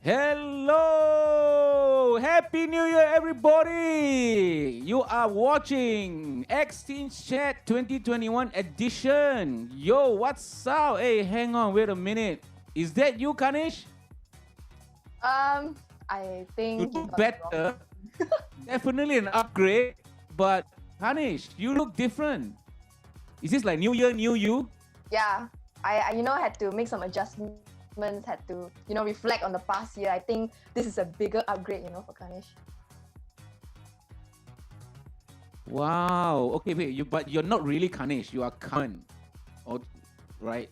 Hello! Happy New Year, everybody! You are watching ATCHAT 2021 edition. Yo, what's up? Hey, hang on, wait a minute. Is that you, Kanish? I think You look better. Definitely an upgrade. But Kanish, you look different. Is this like New Year, New You? Yeah, I had to make some adjustments, had to, reflect on the past year. I think this is a bigger upgrade, for Kanish. Wow. Okay, wait. But you're not really Kanish. You are KarMun. Oh, right.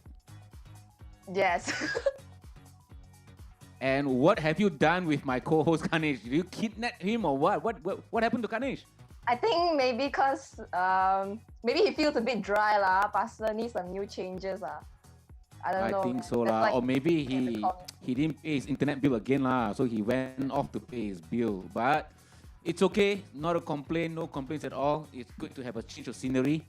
Yes. And what have you done with my co-host Kanish? Did you kidnap him or what? What happened to Kanish? I think maybe because maybe he feels a bit dry lah. Pastor needs some new changes lah. I don't know. I think so lah. Or maybe he didn't pay his internet bill again lah. So he went off to pay his bill. But it's okay. Not a complaint. No complaints at all. It's good to have a change of scenery.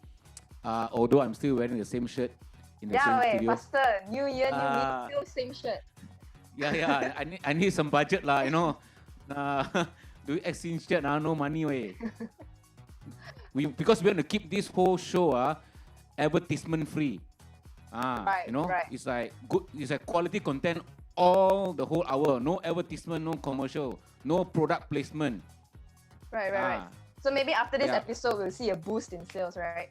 Although I'm still wearing the same shirt in the same studio. Pastor, New Year, New Me, still same shirt. Yeah. I need some budget lah. Do exchange chat now? No money way. Because we want to keep this whole show advertisement free. Right. It's like good. It's like quality content all the whole hour. No advertisement, no commercial, no product placement. Right. So maybe after this episode, we'll see a boost in sales, right?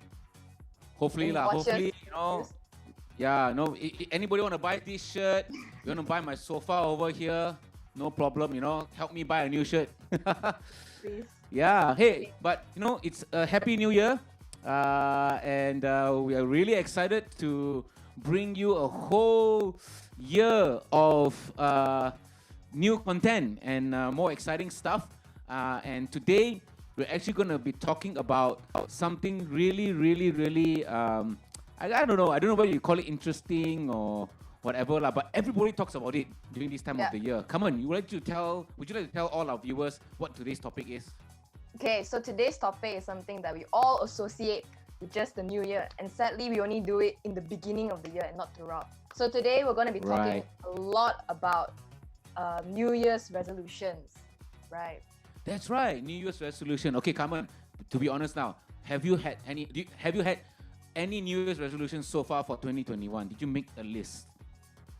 Hopefully lah. Hopefully, Yeah, no. Anybody want to buy this shirt? You want to buy my sofa over here? No problem. Help me buy a new shirt. Please. Yeah. Hey, but it's a happy New Year, and we are really excited to bring you a whole year of new content and more exciting stuff. And today we're actually going to be talking about something really, really, really. I don't know whether you call it interesting or whatever lah, but everybody talks about it during this time of the year. Come on, would you like to tell all our viewers what today's topic is? Okay, so today's topic is something that we all associate with just the new year, and sadly we only do it in the beginning of the year and not throughout. So today we're going to be talking a lot about New Year's resolutions, right? That's right, New Year's resolution. Okay, KarMun, to be honest now, have you had any New Year's resolutions so far for 2021? Did you make a list?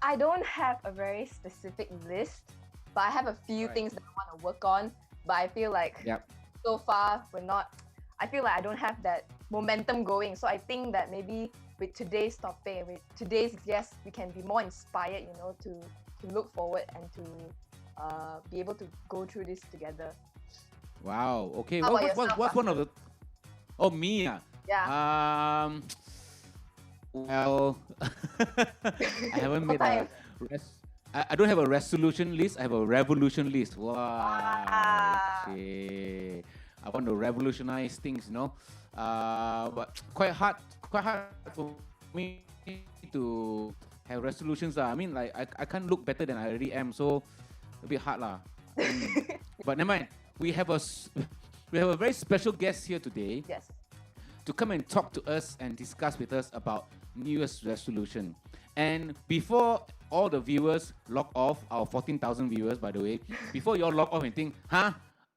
I don't have a very specific list, but I have a few things that I want to work on. But I feel like so far I feel like I don't have that momentum going. So I think that maybe with today's topic, with today's guest, we can be more inspired, to look forward and to be able to go through this together. Wow. Okay. What's one of the? Oh, me. Yeah. Well, I haven't made I don't have a resolution list. I have a revolution list. Wow. Okay. I want to revolutionize things, but quite hard for me to have resolutions. I mean, like I can't look better than I already am, so a bit hard lah. But never mind. We have a very special guest here today. Yes. To come and talk to us and discuss with us about New Year's resolution. And before all the viewers log off, our 14,000 viewers, by the way, before you all log off and think,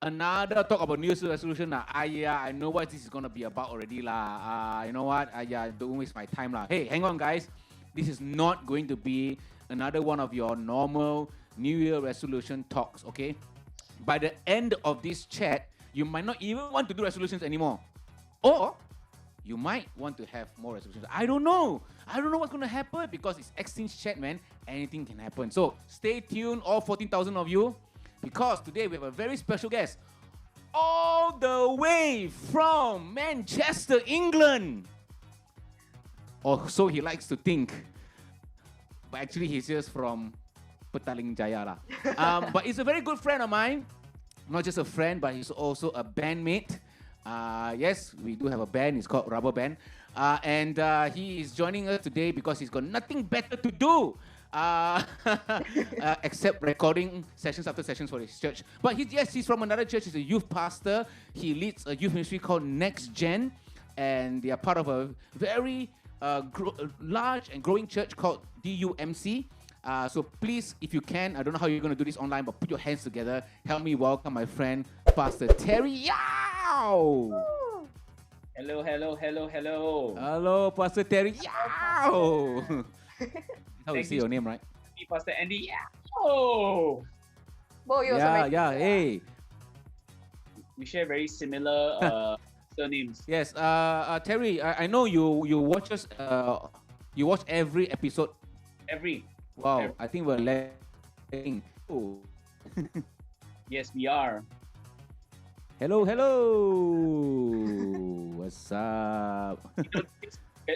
another talk about New Year's resolution, I know what this is going to be about already, lah. You know what? Don't waste my time, lah. Hey, hang on, guys. This is not going to be another one of your normal New Year resolution talks, okay? By the end of this chat, you might not even want to do resolutions anymore. Or you might want to have more resolutions. I don't know what's going to happen because it's exchange chat, man. Anything can happen. So stay tuned, all 14,000 of you, because today we have a very special guest all the way from Manchester, England. Or so he likes to think. But actually he's just from Petaling Jaya lah. But he's a very good friend of mine. Not just a friend, but he's also a bandmate. Yes, we do have a band. It's called Rubber Band. And he is joining us today because he's got nothing better to do except recording sessions after sessions for his church. But he's from another church. He's a youth pastor. He leads a youth ministry called NextGen. And they are part of a very large and growing church called DUMC. So please, if you can, I don't know how you're going to do this online, but put your hands together. Help me welcome my friend, Pastor Terry Yeow. Hello, hello, hello, hello. Hello, Pastor Terry Yeow. How you say your name, right? Pastor Andy Yeow. Yeah, hey. We share very similar surnames. Yes, Terry, I know you watch us. You watch every episode. Wow, I think we're lagging. Oh. Yes, we are. Hello. What's up?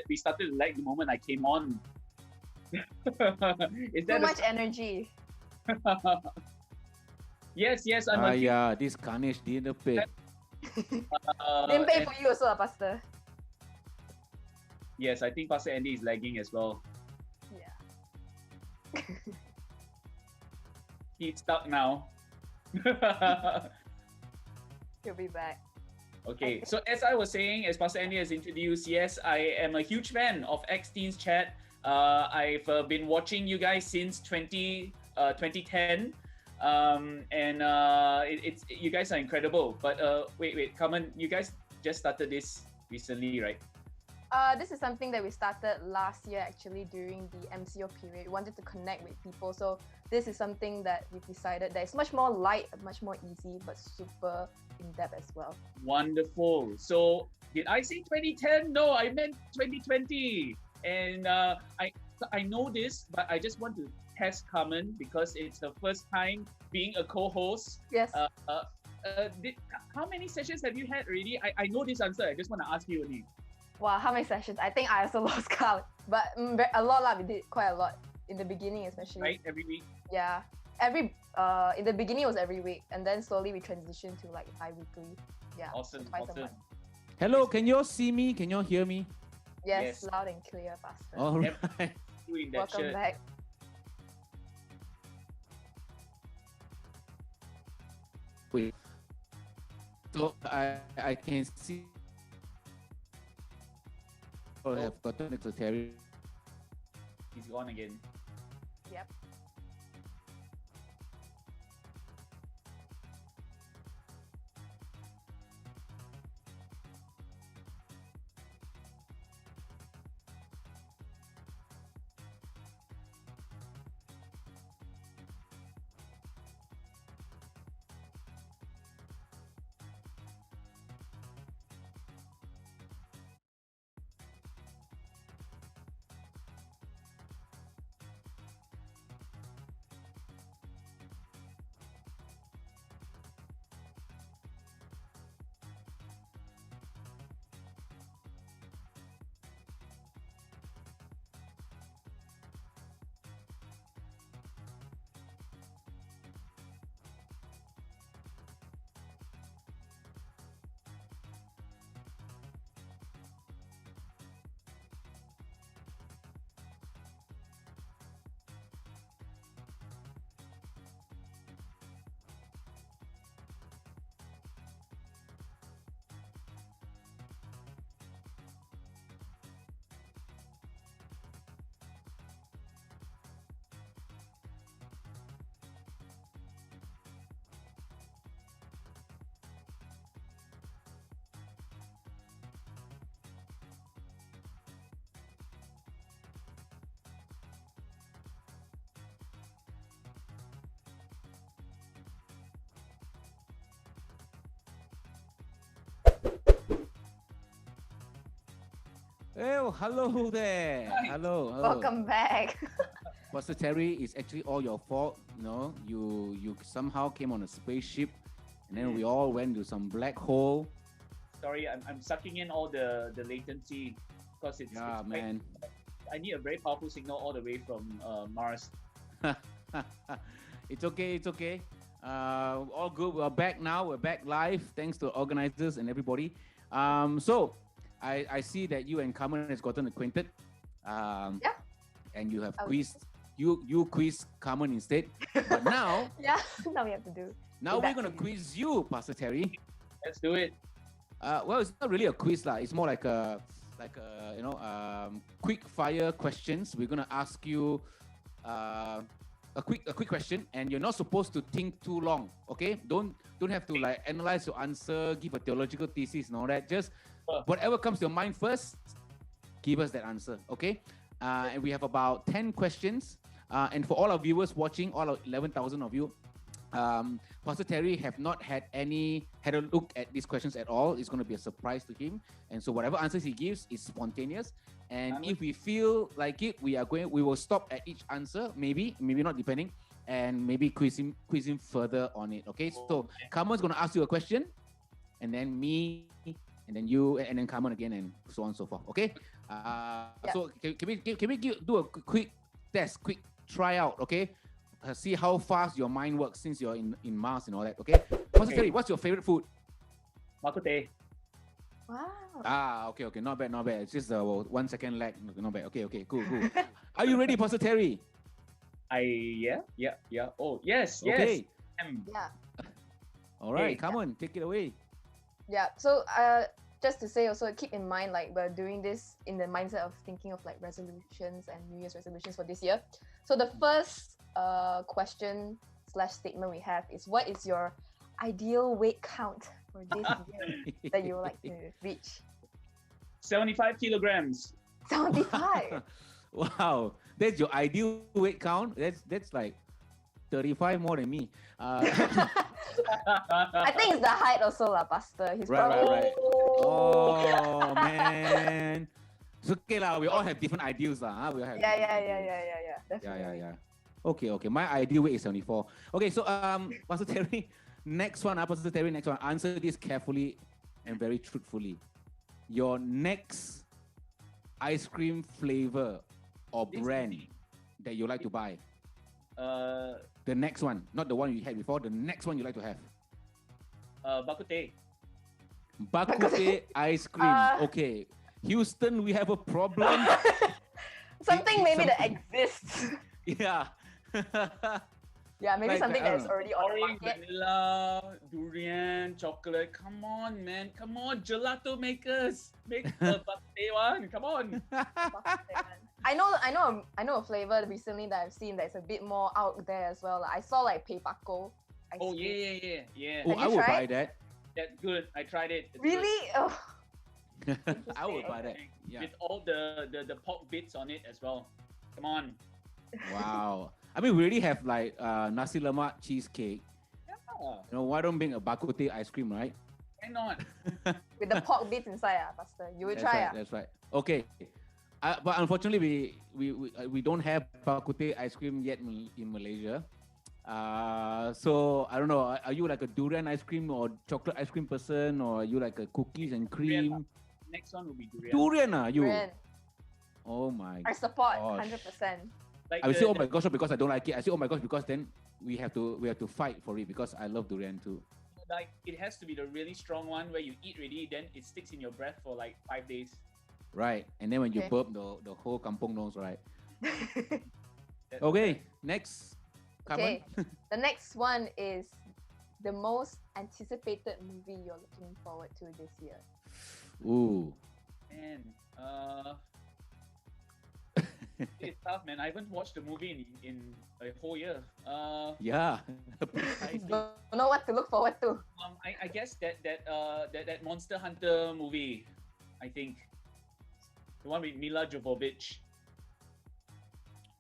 We started like the moment I came on. Is that too much energy? Yes. Yeah, this Ganesh didn't pay. Didn't pay for you also, Pastor. Yes, I think Pastor Andy is lagging as well. Yeah. He's stuck now. He'll be back. Okay, so as I was saying, as Pastor Andy has introduced, yes, I am a huge fan of Chat. I've been watching you guys since 2010. It's you guys are incredible. But wait, KarMun, you guys just started this recently, right? This is something that we started last year actually during the MCO period. We wanted to connect with people, so this is something that we decided that it's much more light, much more easy, but super in-depth as well. Wonderful. So did I say 2010? No, I meant 2020. And I know this, but I just want to test KarMun because it's the first time being a co-host. Yes. How many sessions have you had already? I know this answer. I just want to ask you only. Wow, how many sessions? I think I also lost count, but a lot lah. We did quite a lot in the beginning, especially. Right, every week. Yeah, in the beginning it was every week, and then slowly we transitioned to like bi-weekly. Yeah. Awesome. Twice a month. Hello, can you all see me? Can you all hear me? Yes, loud and clear, Pastor. All right. Welcome back. Wait. So I can see. Oh, I have gotten next to Terry. He's gone again. Yep. Oh, hello there. Hello. Welcome back. Pastor Terry, it's actually all your fault. You know, you somehow came on a spaceship, and then we all went to some black hole. Sorry, I'm sucking in all the latency because it's man. I need a very powerful signal all the way from Mars. It's okay. All good. We're back now. We're back live. Thanks to organizers and everybody. So I see that you and KarMun has gotten acquainted. Yeah. And you have quizzed. You quiz KarMun instead. But now. Now we have to do. Now we're gonna quiz you, Pastor Terry. Let's do it. Well, it's not really a quiz lah. It's more like a quick fire questions. We're gonna ask you a quick question, and you're not supposed to think too long. Okay, don't have to like analyze your answer, give a theological thesis and all that. Just whatever comes to your mind first, give us that answer. Okay, and we have about 10 questions. And for all our viewers watching, all 11,000 of you, Pastor Terry have not had a look at these questions at all. It's going to be a surprise to him, and so whatever answers he gives is spontaneous. And if we feel like it, we will stop at each answer, maybe not, depending, and maybe quiz him further on it. Okay, so KarMun's going to ask you a question, and then me, and then you, and then KarMun again, and so on and so forth. Okay, so can we do a quick test, quick tryout? Okay. See how fast your mind works since you're in Mars and all that. Okay, Pastor Terry, what's your favorite food? Makute. Wow. Okay, not bad. It's just 1 second lag. Not bad. Okay, cool. Are you ready, Pastor Terry? Yeah. Oh, yes. Okay. Yeah. All right, come on, take it away. Yeah. So, just to say also, keep in mind, like, we're doing this in the mindset of thinking of like resolutions and New Year's resolutions for this year. So the first question / statement we have is, what is your ideal weight count for this year that you would like to reach? 75 kilograms. 75. Wow, that's your ideal weight count. That's like 35 more than me. I think it's the height also, lah, Pastor. He's right. Oh man. It's okay lah. We all have different ideals lah. We all have yeah. Definitely. Yeah. Okay. My ideal weight is 74. Okay, so Pastor Terry, next one. Answer this carefully and very truthfully. Your next ice cream flavor or brand that you like to buy. The next one, not the one you had before. The next one you like to have. Bakute. Bakute ice cream. Okay, Houston, we have a problem. Something maybe that exists. Yeah. Yeah, maybe like, something that's already on the Orange, market. vanilla, durian, chocolate. Come on, man. Come on, gelato makers. Make the bakute one. Come on. I know a flavor recently that I've seen that's a bit more out there as well. I saw like pepako. Oh yeah. Oh, I would buy that. That's good. I tried it. It's really? Oh. I would buy that. Yeah. With all the pork bits on it as well. Come on. Wow. I mean, we already have like nasi lemak cheesecake. Yeah. You know, why don't bring a bakute ice cream, right? Why not? With the pork bits inside, Pastor. You will try. That's right. Okay. But unfortunately, we don't have bakute ice cream yet in Malaysia. So I don't know. Are you like a durian ice cream or chocolate ice cream person, or are you like a cookies and cream? Durian. Next one will be durian. Durian, you? Durian. Oh my. I support gosh. 100%. I will say oh my gosh because I don't like it. I say oh my gosh because then we have to fight for it because I love durian too. Like it has to be the really strong one where you eat already, then it sticks in your breath for like 5 days. Right, and then when you burp, the whole kampong knows, right? Okay, next. Okay, the next one is the most anticipated movie you're looking forward to this year. Ooh. Man, it's tough, man. I haven't watched the movie in a whole year. Yeah. Don't know what to look forward to. I guess that Monster Hunter movie, I think, the one with Mila Jovovich.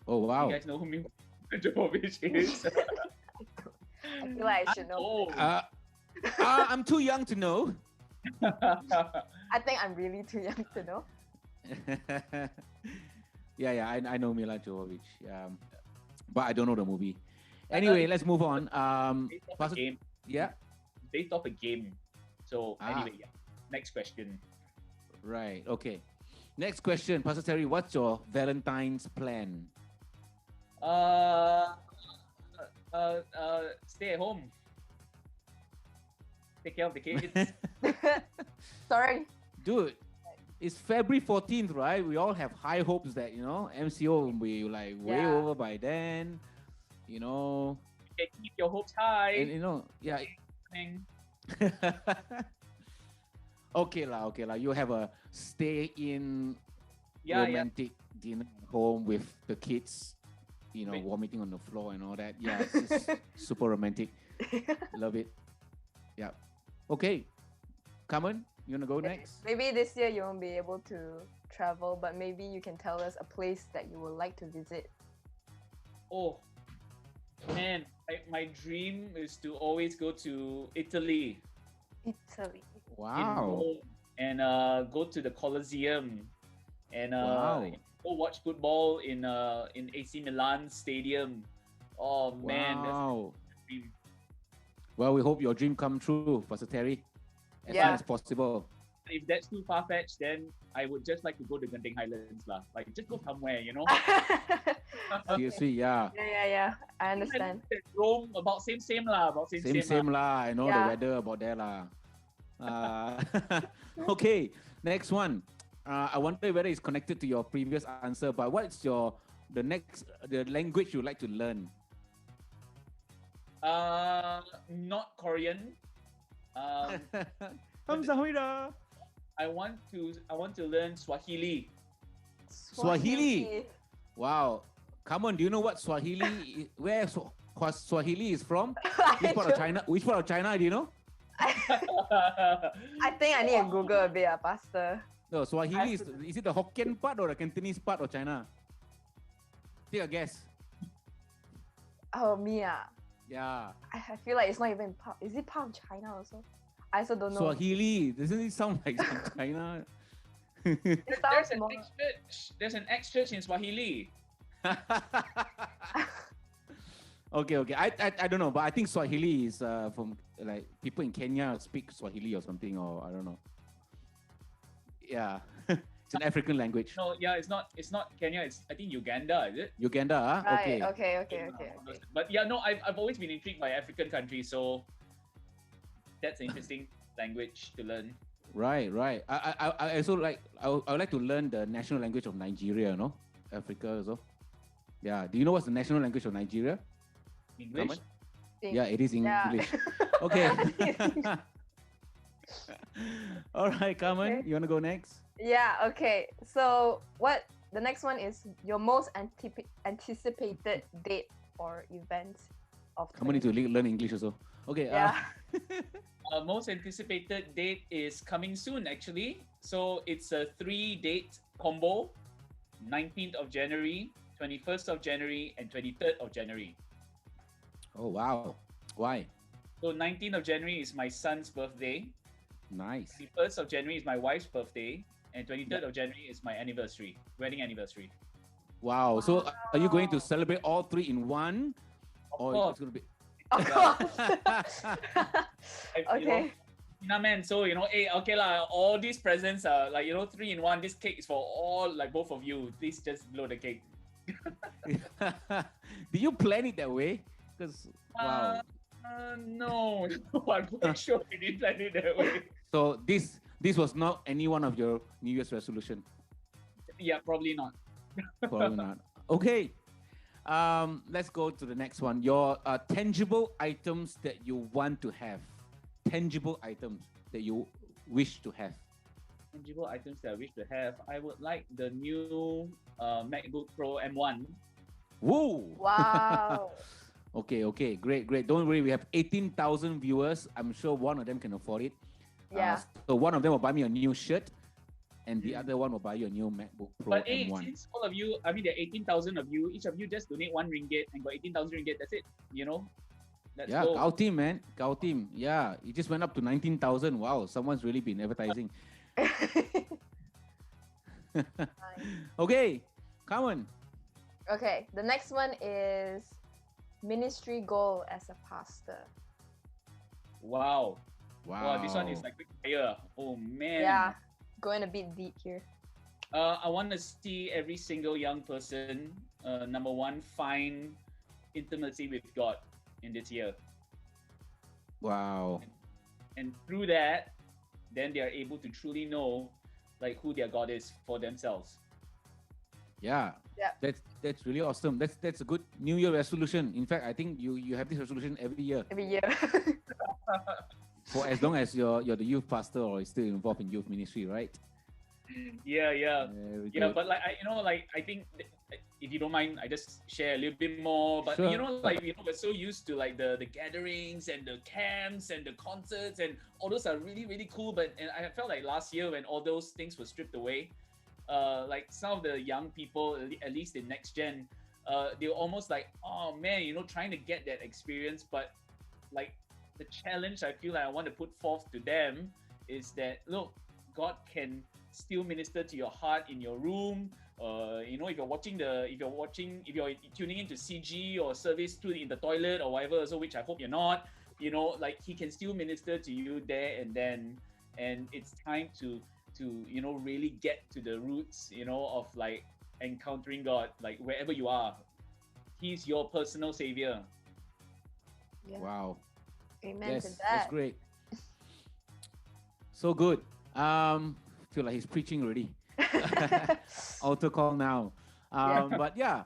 Oh wow! You guys know who Mila Jovovich is? I feel like I should know. I'm too young to know. I think I'm really too young to know. Yeah, I know Mila Jovovich. But I don't know the movie. Anyway, let's move on. Based off a game. Yeah. Based off a game. So anyway, yeah. Next question. Right. Okay. Next question, Pastor Terry. What's your Valentine's plan? Stay at home. Take care of the kids. Sorry. Dude, it's February 14th, right? We all have high hopes that, MCO will be like way over by then. You can keep your hopes high. And, yeah. Okay lah. You have a stay-in romantic dinner at home with the kids. vomiting on the floor and all that. Yeah, it's super romantic. Love it. Yeah. Okay. KarMun, you wanna go next? Maybe this year you won't be able to travel, but maybe you can tell us a place that you would like to visit. Oh, man, my dream is to always go to Italy. Italy. Wow. And go to the Colosseum and go watch football in AC Milan Stadium. Oh man, that's a dream. Well, we hope your dream come true, Pastor Terry, as soon as possible. If that's too far-fetched, then I would just like to go to Genting Highlands lah. Like just go somewhere, Seriously, yeah. Yeah. I understand. Rome about same lah. About same lah. I know the weather about there lah. Okay, next one. I wonder whether it's connected to your previous answer, but what's the language you'd like to learn? Not Korean. Kamsahamnida. I want to learn Swahili. Swahili. Wow. KarMun, do you know what Swahili? Where Swahili is from? Which part of China? Which part of China do you know? I think I need to Google a bit, Pastor. No, Swahili is it the Hokkien part or the Cantonese part of China? Take a guess. Oh, me Yeah. I feel like it's not even part. Is it part of China also? I also don't know. Swahili. Doesn't it sound like China? There's an ex-church in Swahili. Okay. I don't know, but I think Swahili is from like people in Kenya speak Swahili or something, or I don't know. Yeah, it's an African language. No, yeah, it's not Kenya. It's I think Uganda, is it? Uganda, huh? Right, okay. But yeah, no, I've always been intrigued by African countries, so that's an interesting language to learn. Right. I also like I would like to learn the national language of Nigeria, no? Africa also. Yeah. Do you know what's the national language of Nigeria? English. Yeah, it is English. Yeah. Okay. All right, KarMun, you want to go next? Yeah, okay. So the next one is your most anticipated date or event of KarMun need to learn English also. Okay. Yeah. Most anticipated date is coming soon, actually. So it's a 3-date combo: 19th of January, 21st of January, and 23rd of January. Oh wow! Why? So 19th of January is my son's birthday. Nice. 21st of January is my wife's birthday, and 23rd of January is my wedding anniversary. Wow. So are you going to celebrate all 3 in one? Or it's going to be... Of course. Okay. Man, so hey, okay lah. All these presents are like 3 in 1. This cake is for all, like both of you. Please just blow the cake. Did you plan it that way? Because wow. No, I'm quite sure we didn't plan it that way. So this was not any one of your New Year's resolution? Yeah, probably not. Probably not. Okay. Let's go to the next one. Your tangible items that you want to have. Tangible items that you wish to have. Tangible items that I wish to have. I would like the new MacBook Pro M1. Woo! Wow. Okay, great. Don't worry, we have 18,000 viewers. I'm sure one of them can afford it. Yeah. So one of them will buy me a new shirt, and the other one will buy you a new MacBook Pro But M1. Since all of you, I mean, there are 18,000 of you, each of you just donate 1 ringgit and got 18,000 ringgit. That's it. Let's go. Gao team, man. Gao team. Yeah, it just went up to 19,000. Wow, someone's really been advertising. Okay, KarMun. Okay, the next one is ministry goal as a pastor. Wow, this one is like quick fire. Oh man. Yeah, going a bit deep here. I want to see every single young person, number one, find intimacy with God in this year. Wow. And through that, then they are able to truly know like who their God is for themselves. Yeah. That's really awesome. That's a good New Year resolution. In fact, I think you have this resolution every year. Every year. For as long as you're the youth pastor or still involved in youth ministry, right? Yeah. But like I think if you don't mind, I just share a little bit more. But Sure. we're so used to like the gatherings and the camps and the concerts and all those are really really cool. But and I felt like last year when all those things were stripped away, like some of the young people, at least in NextGen, they were almost like, oh man, trying to get that experience. But like the challenge I feel like I want to put forth to them is that look, God can still minister to your heart in your room. If you're tuning into CG or service in the toilet or whatever, so which I hope you're not, like He can still minister to you there and then, and it's time to really get to the roots, of like encountering God, like wherever you are, He's your personal savior. Yeah. Wow. Amen Yes, to that. that's great. So good. Feel like he's preaching already. Altar call now. But yeah,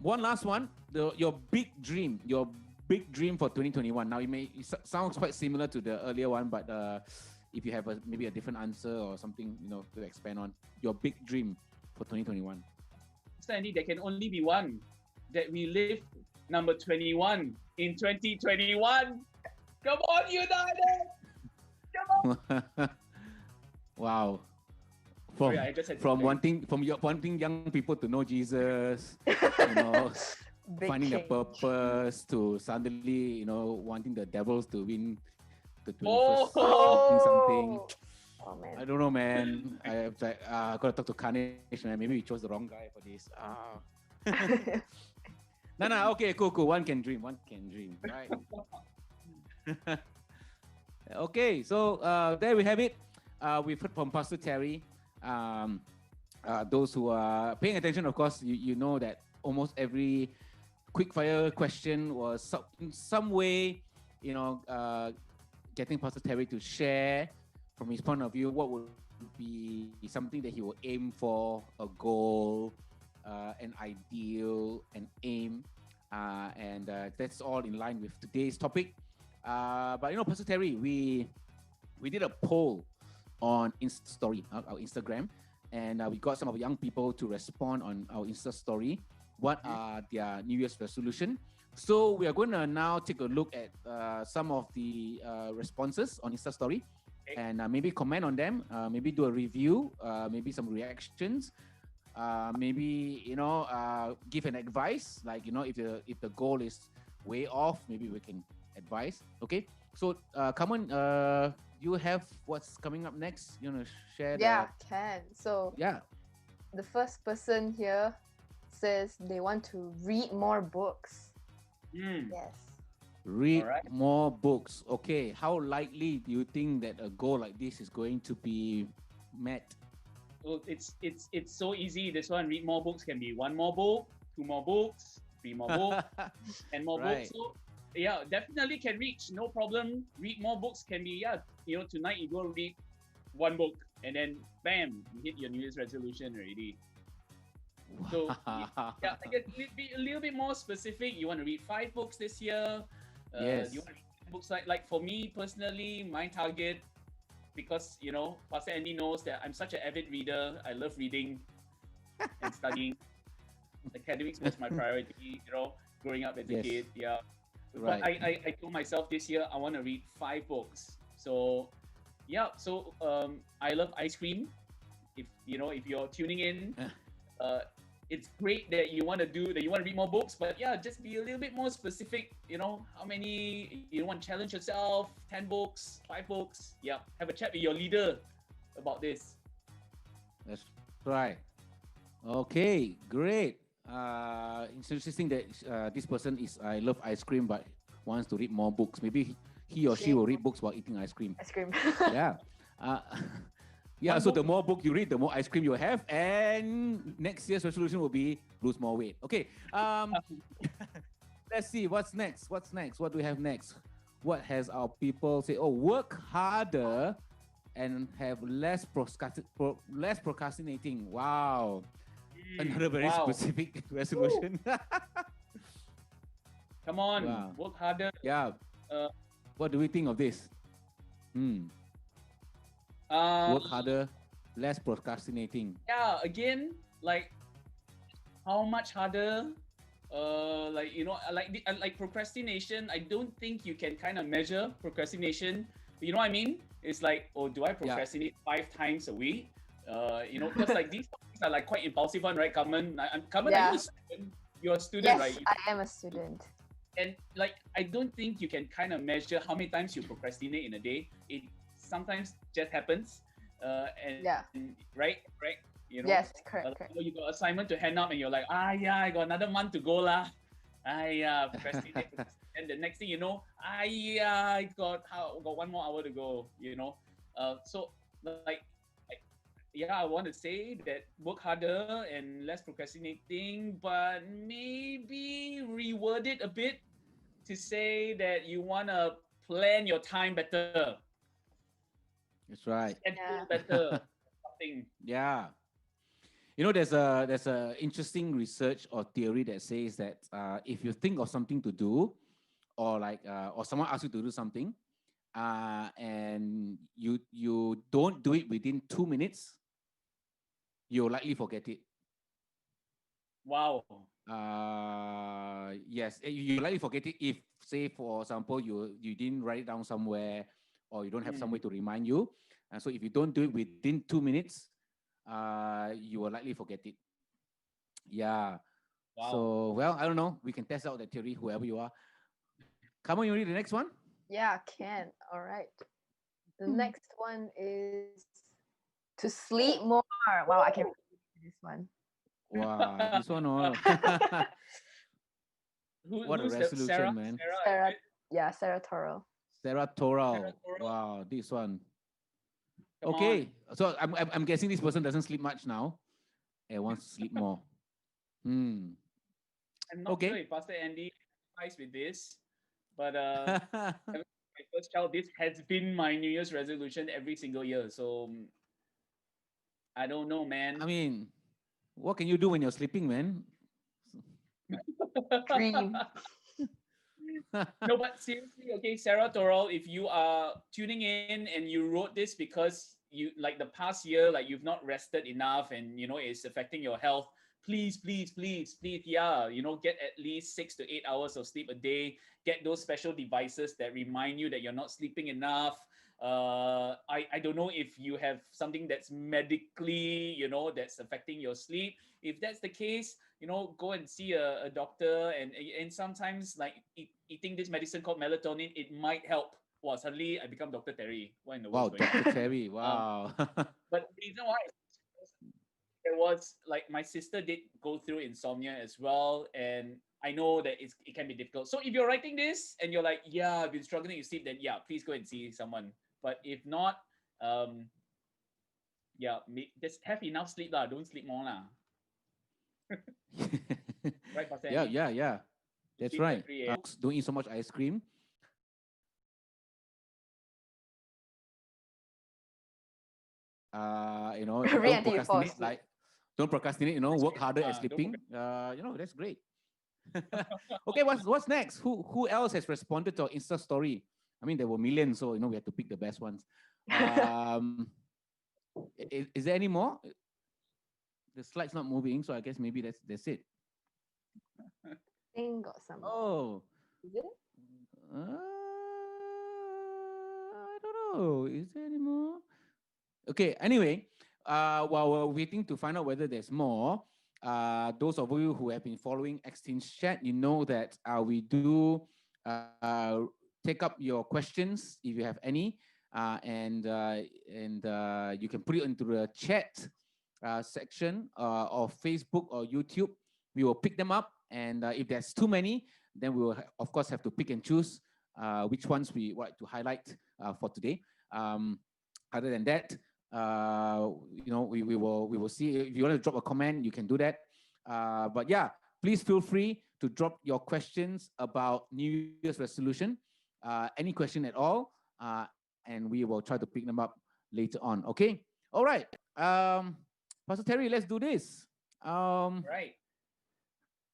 one last one. Your big dream for 2021. Now it sounds quite similar to the earlier one, but if you have maybe a different answer or something, to expand on your big dream for 2021. Mr. Andy, there can only be one, that we live number 21 in 2021. Come on, United! Come on! Wow. From wanting young people to know Jesus, finding their purpose, to suddenly, wanting the devils to win the 21st something. Oh, man. I don't know, man. I gotta talk to Karnish, man. Maybe we chose the wrong guy for this. No, okay, cool. One can dream, right? Okay, so there we have it. We've heard from Pastor Terry. Those who are paying attention, of course, you know that almost every quickfire question was in some way, getting Pastor Terry to share from his point of view what would be something that he will aim for, a goal, an ideal, an aim, and that's all in line with today's topic. But Pastor Terry, we did a poll on Insta Story, our Instagram, and we got some of young people to respond on our Insta Story. What are their New Year's resolution? So we are going to now take a look at some of the responses on Insta Story, and maybe comment on them, maybe do a review, maybe some reactions, maybe give an advice, like if the goal is way off, maybe we can advise. Okay, so KarMun, you have what's coming up next? You want to share? Can. So yeah, the first person here says they want to read more books. Yes. Read more books. Okay, how likely do you think that a goal like this is going to be met? Well, it's so easy. This one, read more books, can be 1 more book, 2 more books, 3 more books, 10 more books. So yeah, definitely can reach, no problem. Read more books can be, tonight you go read 1 book and then bam, you hit your New Year's resolution already. So I guess be a little bit more specific. You want to read 5 books this year. Yes. You want to read books like for me personally, my target, because Pastor Andy knows that I'm such an avid reader. I love reading and studying. Academics was my priority, growing up as a kid. Yeah. But I told myself this year I want to read 5 books. So I love ice cream. If you're tuning in, it's great that you want to read more books, but just be a little bit more specific. How many you want to challenge yourself? 10 books, 5 books. Yeah, have a chat with your leader about this. That's right. Okay, great. It's interesting that this person I love ice cream, but wants to read more books. Maybe he or she will read books while eating ice cream. Yeah. So the more book you read, the more ice cream you have, and next year's resolution will be lose more weight. Okay. Let's see what's next. What do we have next? What has our people say? Oh, work harder and have less procrastinating. Wow. Another very specific resolution. Come on, work harder. Yeah. What do we think of this? Work harder less procrastinating. Yeah, again, like how much harder? Like you know, like procrastination. I don't think you can kind of measure procrastination. You know what I mean? It's like, oh, do I Yeah. procrastinate 5 times a week? You know, because like these topics are like quite impulsive one, right, KarMun? KarMun, are you Yeah. a student? You're a student, Yes, right? I am a student. And like, I don't think you can kind of measure how many times you procrastinate in a day. It sometimes just happens, and Yeah. right, you know, Yes, correct, you correct. know, you got assignment to hand up, and you're like, yeah, I got another month to go lah. Procrastinate. And the next thing you know, I got 1 more hour to go. You know, so like, yeah, I want to say that work harder and less procrastinating, but maybe reword it a bit to say that you want to plan your time better, That's right. schedule Yeah. better, something. Yeah. You know, there's a interesting research or theory that says that if you think of something to do, or like or someone asks you to do something, and you don't do it within 2 minutes, you'll likely forget it. Wow. Yes, you likely forget it if, say, for example, you didn't write it down somewhere, or you don't have somewhere Mm. to remind you. And so if you don't do it within 2 minutes, you will likely forget it. Yeah. Wow. So, well, I don't know. We can test out that theory, whoever you are. Come on, you read the next one? Yeah, can. All right. The next one is to sleep more. Wow, I can read this one. Wow, this one, oh. What a Who's the Sarah? resolution, man. Sarah, Is it? yeah, Sarah Toro. Sarah Sarah Toral. Torrell? Wow, this one. Come on. Okay, so I'm guessing this person doesn't sleep much now and wants to sleep more. Hmm. I'm not sure Okay. if Pastor Andy applies with this, but having my first child, this has been my New Year's resolution every single year. So I don't know, I man. mean, what can you do when you're sleeping, man? Dream. No, but seriously, okay, Sarah Torrell, if you are tuning in and you wrote this because you like the past year, like you've not rested enough and you know it's affecting your health, please, yeah, you know, get at least 6 to 8 hours of sleep a day. Get those special devices that remind you that you're not sleeping enough. I don't know if you have something that's medically, you know, that's affecting your sleep. If that's the case, you know, go and see a doctor, and sometimes like eating this medicine called melatonin, it might help. Wow, suddenly I become Dr. Terry. What in the Wow, world's going on? Dr. Terry. Um, Wow. but the reason why there was like my sister did go through insomnia as well, and I know that it can be difficult. So if you're writing this and you're like, yeah, I've been struggling to sleep, then yeah, please go and see someone. But if not, um, yeah, just have enough sleep lah. Don't sleep more lah. Right, Pastor Yeah, Andy? yeah, yeah. That's Sleep right. at 3 a.m. Don't eat so much ice cream. You know, Read don't until you fall procrastinate. asleep. Don't procrastinate. You know, work harder at Don't sleeping. You know, that's great. Okay, what's next? Who else has responded to our Insta story? I mean, there were millions, so you know we had to pick the best ones. Is there any more? The slide's not moving, so I guess maybe that's it. I think got some. Oh, Is it? I don't know. Is there any more? Okay. Anyway, while we're waiting to find out whether there's more, those of you who have been following ATCHAT, you know that we do take up your questions if you have any, and you can put it into the chat section of Facebook or YouTube. We will pick them up, and if there's too many, then we will of course have to pick and choose which ones we want to highlight for today. Other than that, you know, we will see. If you want to drop a comment, you can do that. But yeah, please feel free to drop your questions about New Year's resolution, any question at all, and we will try to pick them up later on. Okay. All right. Pastor Terry, let's do this. Right.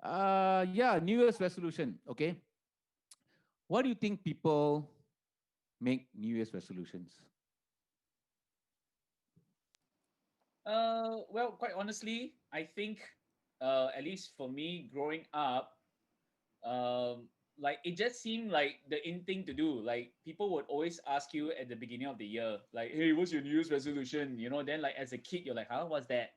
Yeah, New Year's resolution. Okay. What do you think people make New Year's resolutions? Well, quite honestly, I think, at least for me, growing up, like it just seemed like the in thing to do. Like people would always ask you at the beginning of the year, like, "Hey, what's your New Year's resolution?" Then like as a kid, you're like, "Huh, what's that?"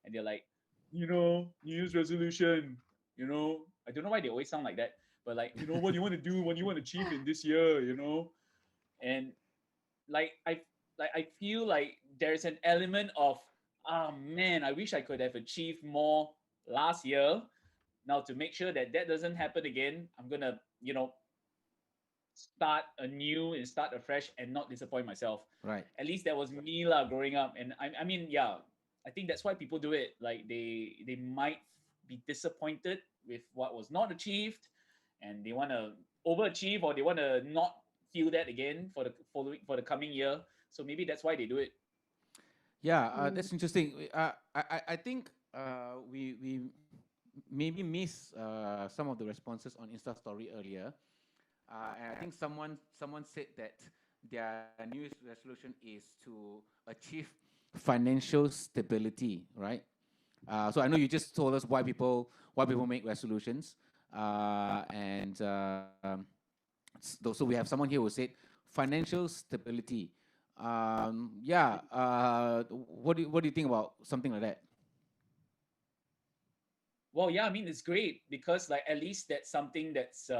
And they're like, New Year's resolution. I don't know why they always sound like that, but like, what do you want to do? What do you want to achieve in this year? And like I feel like there's an element of, ah man, I wish I could have achieved more last year. Now to make sure that that doesn't happen again, I'm gonna start anew and start afresh and not disappoint myself. Right. At least that was me lah growing up, and I mean, yeah, I think that's why people do it. Like they might be disappointed with what was not achieved, and they want to overachieve, or they want to not feel that again for the coming year. So maybe that's why they do it. Yeah, Mm. that's interesting. I think we maybe miss some of the responses on Insta Story earlier. And I think someone said that their New Year's resolution is to achieve financial stability, right? So I know you just told us why people make resolutions, and so we have someone here who said financial stability. Yeah. What do you think about something like that? Well, yeah, I mean it's great because like at least that's something that's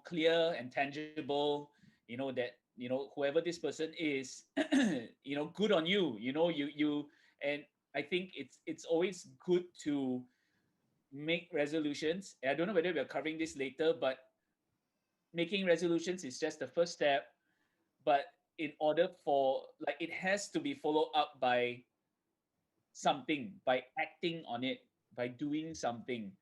clear and tangible. That whoever this person is, good on you. And I think it's always good to make resolutions. I don't know whether we are covering this later, but making resolutions is just the first step. But in order for like it has to be followed up by something, by acting on it, by doing something.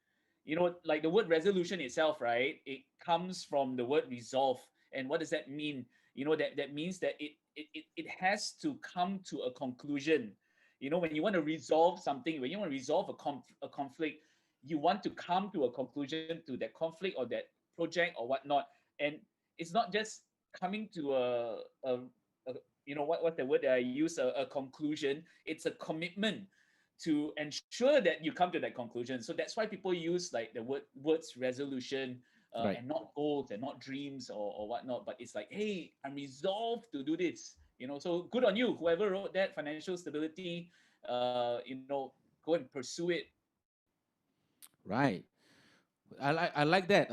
Like the word resolution itself, right? It comes from the word resolve. And what does that mean? That means that it has to come to a conclusion. When you want to resolve something, when you want to resolve a conflict, you want to come to a conclusion to that conflict or that project or whatnot. And it's not just coming to a what's the word that I use, a conclusion. It's a commitment to ensure that you come to that conclusion. So that's why people use like the words resolution, Right. and not goals and not dreams or whatnot. But it's like, hey, I'm resolved to do this. So good on you, whoever wrote that financial stability. Go and pursue it. Right. I like that.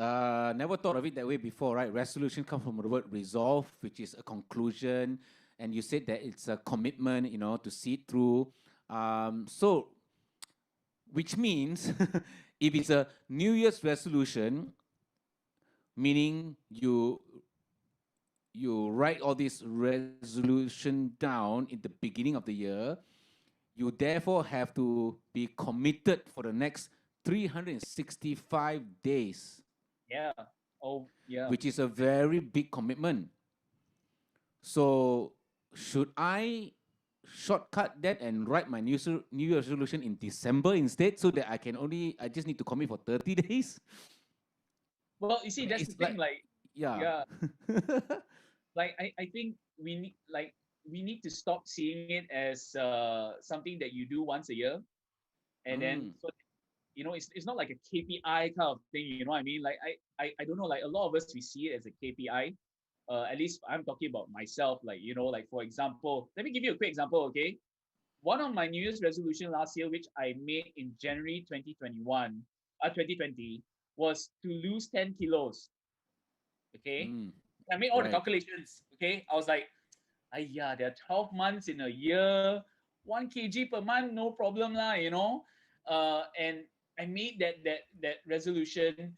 Never thought of it that way before, right? Resolution comes from the word resolve, which is a conclusion, and you said that it's a commitment, to see it through. So, which means if it's a New Year's resolution, meaning you write all this resolution down in the beginning of the year, you therefore have to be committed for the next 365 days, Yeah. Oh, yeah. which is a very big commitment. So, should I shortcut that and write my New Year resolution in December instead, so that I just need to commit for 30 days? Well, you see, I mean, that's the it's thing. like, Like, yeah. yeah, like I think we need to stop seeing it as something that you do once a year, and then Mm, so it's not like a KPI kind of thing. You know what I mean? Like I don't know. Like a lot of us we see it as a KPI. At least I'm talking about myself. Like like for example, let me give you a quick example. Okay, one of my New Year's resolution last year, which I made in January 2021, 2020, was to lose 10 kilos. Okay, mm, I made all the right. calculations. Okay, I was like, yeah, there are 12 months in a year, 1 kg per month, no problem lah, and I made that resolution,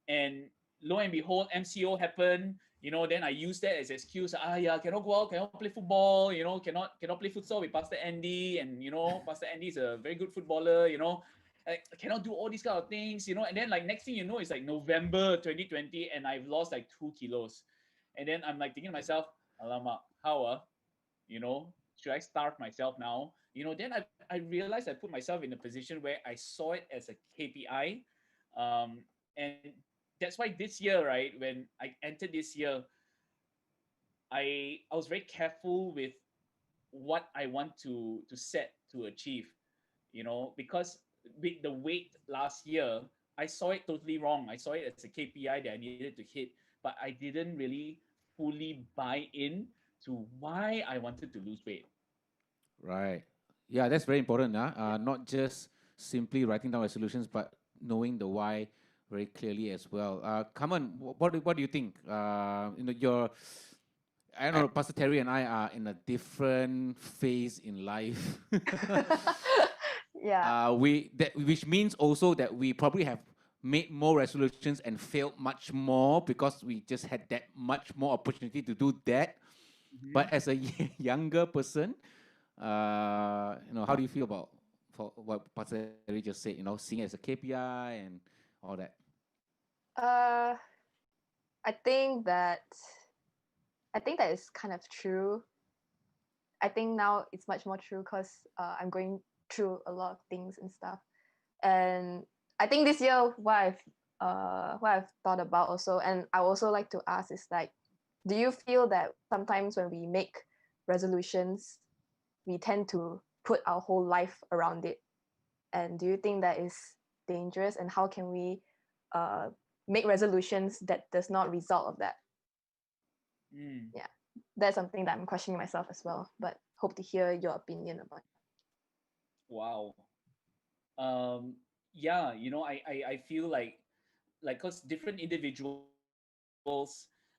and lo and behold, MCO happened. Then I used that as excuse. Yeah, cannot go out, cannot play football. Cannot play futsal with Pastor Andy, and Pastor Andy is a very good footballer. I cannot do all these kind of things. And then like next thing you know, it's like November 2020, and I've lost like 2 kilos, and then I'm like thinking to myself, alamak, how should I starve myself now? Then I realized I put myself in a position where I saw it as a KPI. And that's why this year, right, when I entered this year, I was very careful with what I want to set to achieve, because with the weight last year, I saw it totally wrong. I saw it as a KPI that I needed to hit, but I didn't really fully buy in to why I wanted to lose weight. Right. Yeah, that's very important. Not just simply writing down resolutions, but knowing the why very clearly as well. KarMun, what do you think? I don't know, Pastor Terry and I are in a different phase in life. Yeah. Which means also that we probably have made more resolutions and failed much more because we just had that much more opportunity to do that. But as a younger person, how do you feel about for what Pastor Terry just said? Seeing it as a KPI and all that. Uh, I think that is kind of true. I think now it's much more true because I'm going through a lot of things and stuff, and I think this year what I've thought about also, and I also like to ask is like, do you feel that sometimes when we make resolutions, we tend to put our whole life around it, and do you think that is dangerous, and how can we make resolutions that does not result of that? Yeah, that's something that I'm questioning myself as well, but hope to hear your opinion about it. Wow. Yeah, I feel like because different individuals,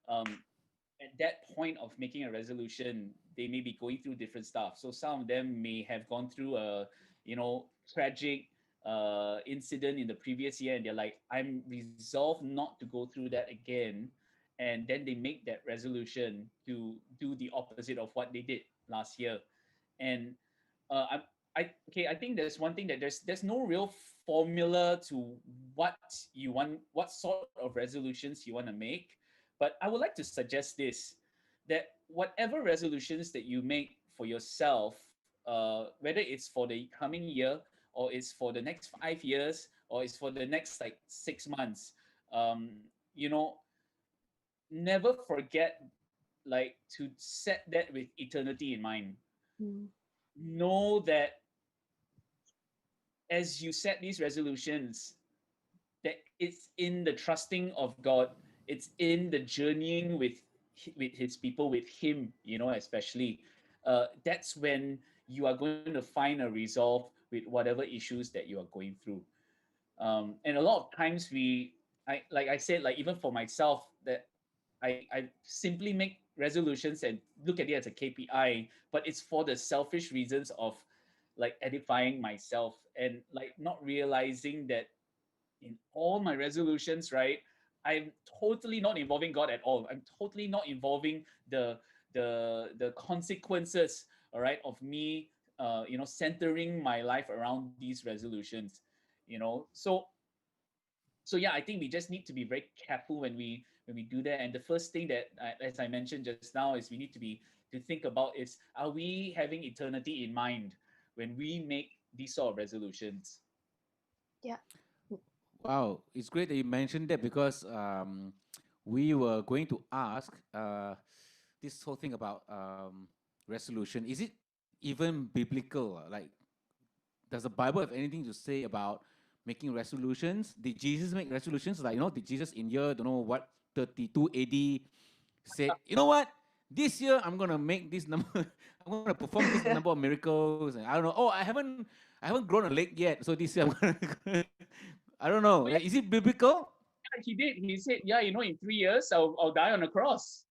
at that point of making a resolution, they may be going through different stuff. So some of them may have gone through a tragic incident in the previous year, and they're like, I'm resolved not to go through that again. And then they make that resolution to do the opposite of what they did last year. And I think there's one thing that there's no real formula to what you want, what sort of resolutions you want to make. But I would like to suggest this, that whatever resolutions that you make for yourself, whether it's for the coming year, or it's for the next 5 years, or it's for the next like 6 months, um, never forget like to set that with eternity in mind. Know that as you set these resolutions, that it's in the trusting of God, it's in the journeying with His people, with Him, especially. That's when you are going to find a resolve with whatever issues that you are going through. And a lot of times like I said, like even for myself, that I simply make resolutions and look at it as a KPI, but it's for the selfish reasons of like edifying myself, and like not realizing that in all my resolutions, right, I'm totally not involving God at all. I'm totally not involving the consequences, all right, of me centering my life around these resolutions. So yeah, I think we just need to be very careful when we do that. And the first thing that, as I mentioned just now, is we need to think about is, are we having eternity in mind when we make these sort of resolutions? Yeah. Wow, it's great that you mentioned that, because we were going to ask this whole thing about resolution. Is it even biblical? Like, does the Bible have anything to say about making resolutions? Did Jesus make resolutions? Like, did Jesus in year, don't know what, 32 AD said, you know what? This year I'm gonna make this number. I'm gonna perform this number of miracles, and I don't know. Oh, I haven't grown a leg yet, so this year I'm gonna. I don't know. Is it biblical? Yeah, he did. He said, yeah, in 3 years I'll die on a cross.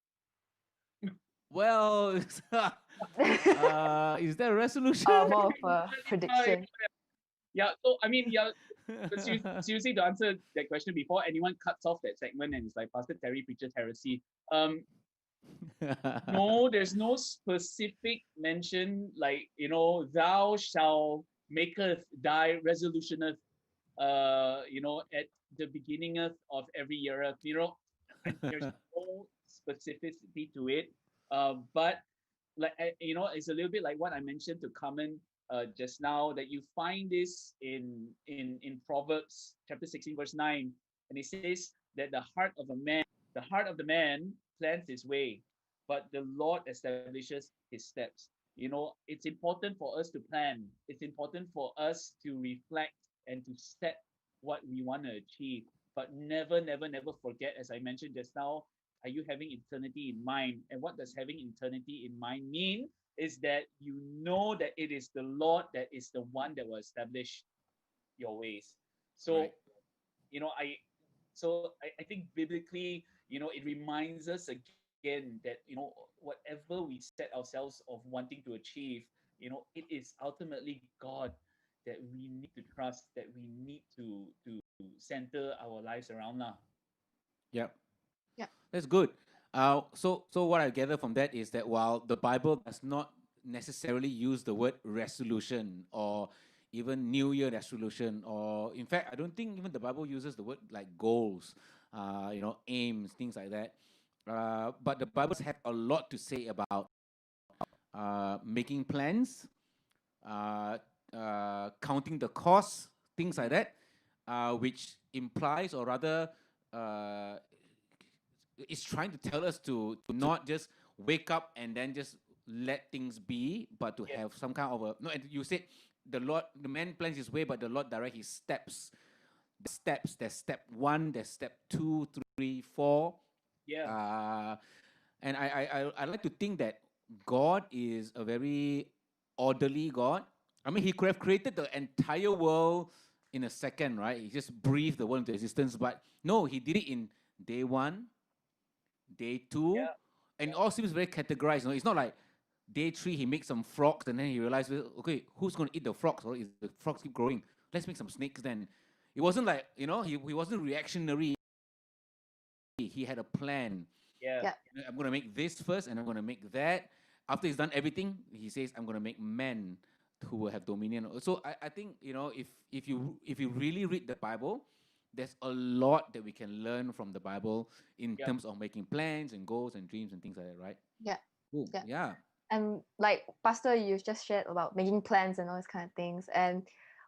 Well, is that a resolution? More of a prediction. Yeah. So I mean, yeah. Seriously, to answer that question before anyone cuts off that segment and it's like, Pastor Terry preaches heresy. No, there's no specific mention like, thou shall maketh thy resolutioneth, at the beginning of every year. There's no specificity to it. But like, it's a little bit like what I mentioned to KarMun just now, that you find this in Proverbs chapter 16 verse 9, and it says that the heart of the man plans his way, but the Lord establishes his steps. it's important for us to plan. It's important for us to reflect and to set what we want to achieve. But never, never, never forget, as I mentioned just now, are you having eternity in mind? And what does having eternity in mind mean? Is that you know that it is the Lord that is the one that will establish your ways. So, Right. you know, I think biblically, it reminds us again that, whatever we set ourselves of wanting to achieve, it is ultimately God that we need to trust, that we need to center our lives around now. Yep. Yeah. That's good. So what I gather from that is that while the Bible does not necessarily use the word resolution or even New Year resolution, or in fact, I don't think even the Bible uses the word like goals, aims, things like that. But the Bible have a lot to say about making plans, uh, counting the costs, things like that, which implies or rather uh, is trying to tell us to not just wake up and then just let things be, but to Yeah, have some kind of a no. And you said the man plans his way, but the Lord direct his steps. Steps. There's step one. There's step two, three, four. yeah, Uh, and I like to think that God is a very orderly God. I mean, He could have created the entire world in a second, right? He just breathed the world into existence, but no, He did it in day one, day two, yeah, and it all seems very categorized. It's not like day three he makes some frogs and then he realized, well, okay, who's going to eat the frogs? Or is the frogs keep growing? Let's make some snakes then. It wasn't like he wasn't reactionary. He had a plan. yeah, Yeah. I'm going to make this first and I'm going to make that. After he's done everything, he says, I'm going to make men who will have dominion. So I think, if you really read the Bible, there's a lot that we can learn from the Bible in yeah. terms of making plans and goals and dreams and things like that, right? Yeah. Cool. Yeah. Yeah. And like Pastor, you just shared about making plans and all these kind of things. And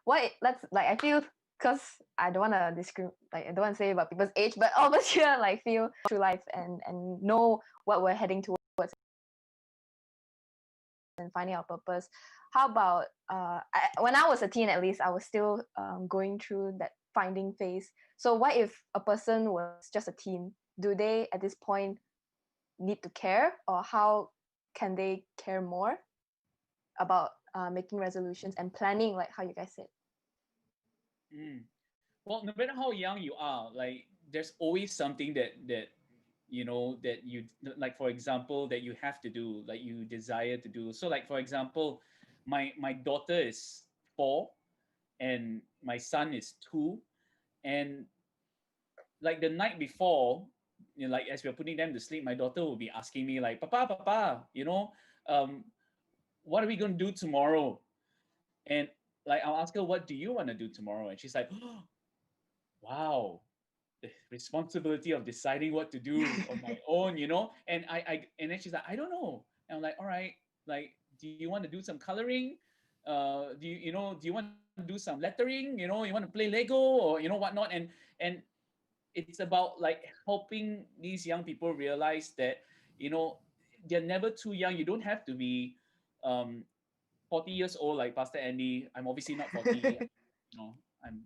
let's like I feel, because I don't want to I don't want to say about people's age, but all of us here like feel through life and know what we're heading towards and finding our purpose. How about when I was a teen, at least I was still going through that finding phase. So what if a person was just a teen? Do they at this point need to care, or how can they care more about making resolutions and planning, like how you guys said? Mm. Well, no matter how young you are, like there's always something that you like, for example, that you have to do, like you desire to do. So like, for example, my daughter is 4 and my son is 2, and like the night before, like as we're putting them to sleep, my daughter will be asking me like, Papa, um what are we going to do tomorrow? And like I'll ask her, what do you want to do tomorrow? And she's like, oh, wow, the responsibility of deciding what to do on my own. And then she's like, I don't know. And I'm like, all right, like, do you want to do some coloring? Do you want to do some lettering? You want to play Lego or whatnot? And it's about like helping these young people realize that you know they're never too young. You don't have to be 40 years old like Pastor Andy. I'm obviously not 40. I'm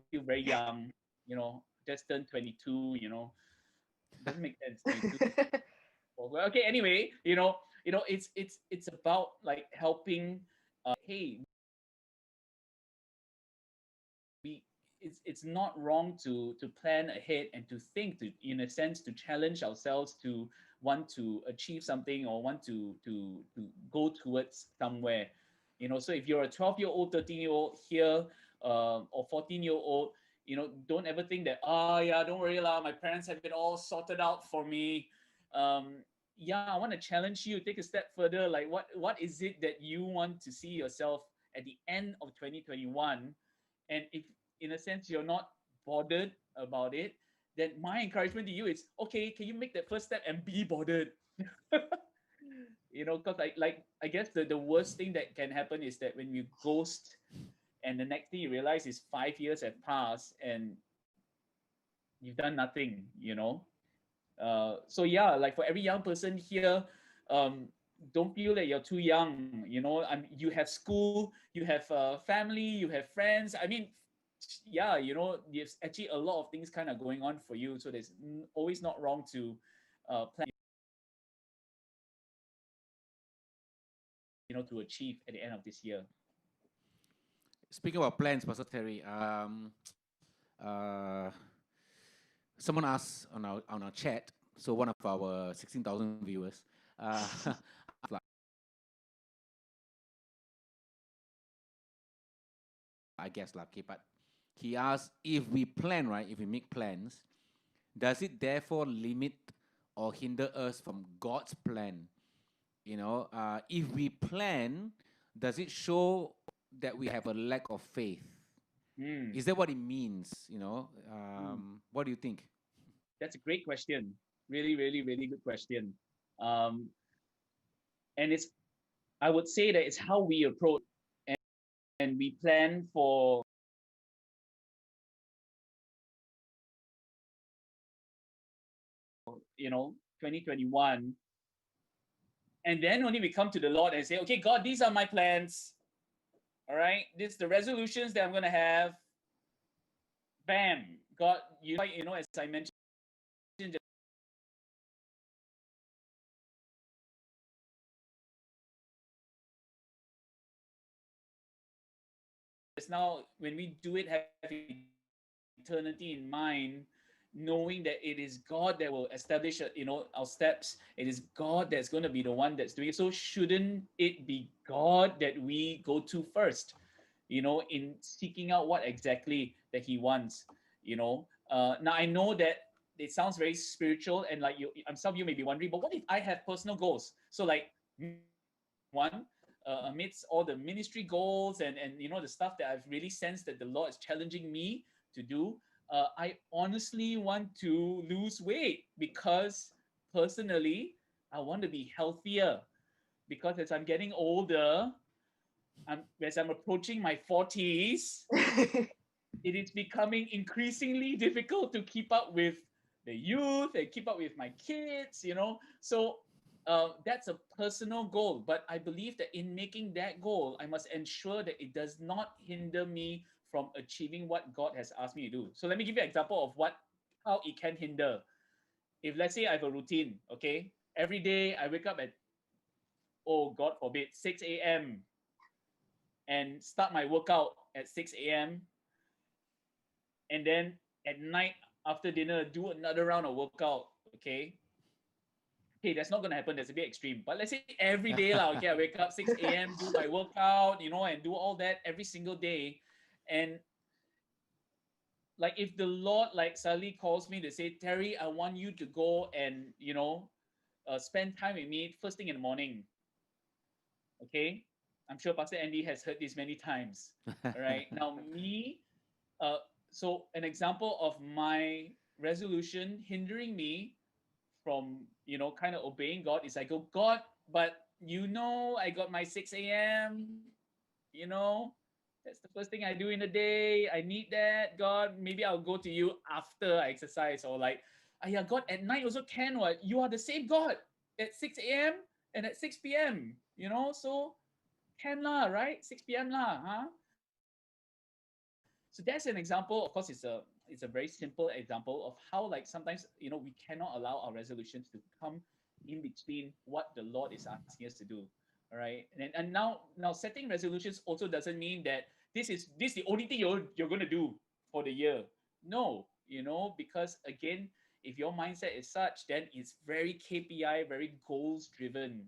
still very young. Just turned 22. Doesn't make sense. 22. Well, okay. Anyway, it's about like helping. Hey, we it's not wrong to plan ahead and to think, to in a sense, to challenge ourselves, to want to achieve something or want to go towards somewhere. So if you're a 12-year-old, 13-year-old here, or 14-year-old, don't ever think that, yeah, don't worry lah, my parents have it all sorted out for me. Yeah, I want to challenge you, take a step further. Like, what is it that you want to see yourself at the end of 2021? And if in a sense you're not bothered about it, then my encouragement to you is, okay, can you make that first step and be bothered? Because I guess the worst thing that can happen is that when you ghost, and the next thing you realize is 5 years have passed and you've done nothing. So yeah, like for every young person here, um, don't feel that you're too young. You know, you have school, you have family, you have friends. I mean, yeah, you know, there's actually a lot of things kind of going on for you. So there's always not wrong to plan, you know, to achieve at the end of this year. Speaking about plans, Pastor Terry, uh, someone asked on our chat. So one of our 16,000 viewers, like, I guess lucky, but he asked if we plan, right? If we make plans, does it therefore limit or hinder us from God's plan? You know, if we plan, does it show that we have a lack of faith? Mm, Is that what it means? You know, mm. what do you think? That's a great question. Really, really, really good question. Um, and it's, I would say that it's how we approach and we plan for, you know, 2021. And then only we come to the Lord and say, okay, God, these are my plans. All right. This is the resolutions that I'm going to have. Bam. God, you know, as I mentioned just now, when we do it, have eternity in mind, knowing that it is God that will establish, you know, our steps. It is God that's going to be the one that's doing it. So shouldn't it be God that we go to first, you know, in seeking out what exactly that He wants, you know? Now I know that it sounds very spiritual, and like you, some of you may be wondering, but what if I have personal goals? So like one, amidst all the ministry goals and you know the stuff that I've really sensed that the Lord is challenging me to do, I honestly want to lose weight because personally I want to be healthier, because as I'm getting older, as I'm approaching my 40s, it is becoming increasingly difficult to keep up with the youth and keep up with my kids, you know. So that's a personal goal, but I believe that in making that goal, I must ensure that it does not hinder me from achieving what God has asked me to do. So let me give you an example of how it can hinder. If let's say I have a routine, okay, every day I wake up at, oh God forbid, 6 a.m. and start my workout at 6 a.m. and then at night after dinner do another round of workout. Okay, that's not gonna happen. That's a bit extreme. But let's say every day, like, okay, I wake up 6 a.m., do my workout, you know, and do all that every single day. And like if the Lord like suddenly calls me to say, Terry, I want you to go and, you know, spend time with me first thing in the morning. Okay. I'm sure Pastor Andy has heard this many times. All right. Now me, uh, so an example of my resolution hindering me from, you know, kind of obeying God is I go, God, but you know, I got my 6 a.m., you know, that's the first thing I do in the day. I need that. God, maybe I'll go to you after I exercise, or like, yeah, God, at night also can. What? You are the same God at 6 a.m. and at 6 p.m., you know, so can lah, right? 6 p.m. lah, huh? So that's an example. Of course, it's a very simple example of how like sometimes, you know, we cannot allow our resolutions to come in between what the Lord is asking us to do. All right. And now setting resolutions also doesn't mean that this the only thing you're gonna do for the year. No, you know, because again, if your mindset is such, then it's very KPI, very goals driven.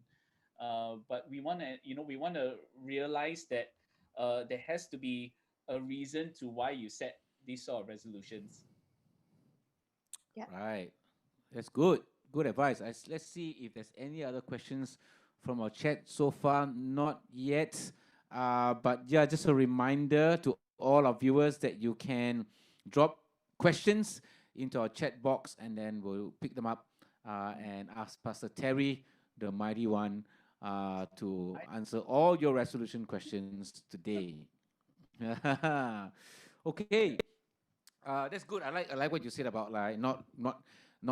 But we want to realize that there has to be a reason to why you set these sort of resolutions. Yeah. Right. That's good. Good advice. Let's see if there's any other questions from our chat so far. Not yet. But yeah, just a reminder to all our viewers that you can drop questions into our chat box, and then we'll pick them up and ask Pastor Terry, the mighty one, to answer all your resolution questions today. Okay. That's good. I like what you said about like not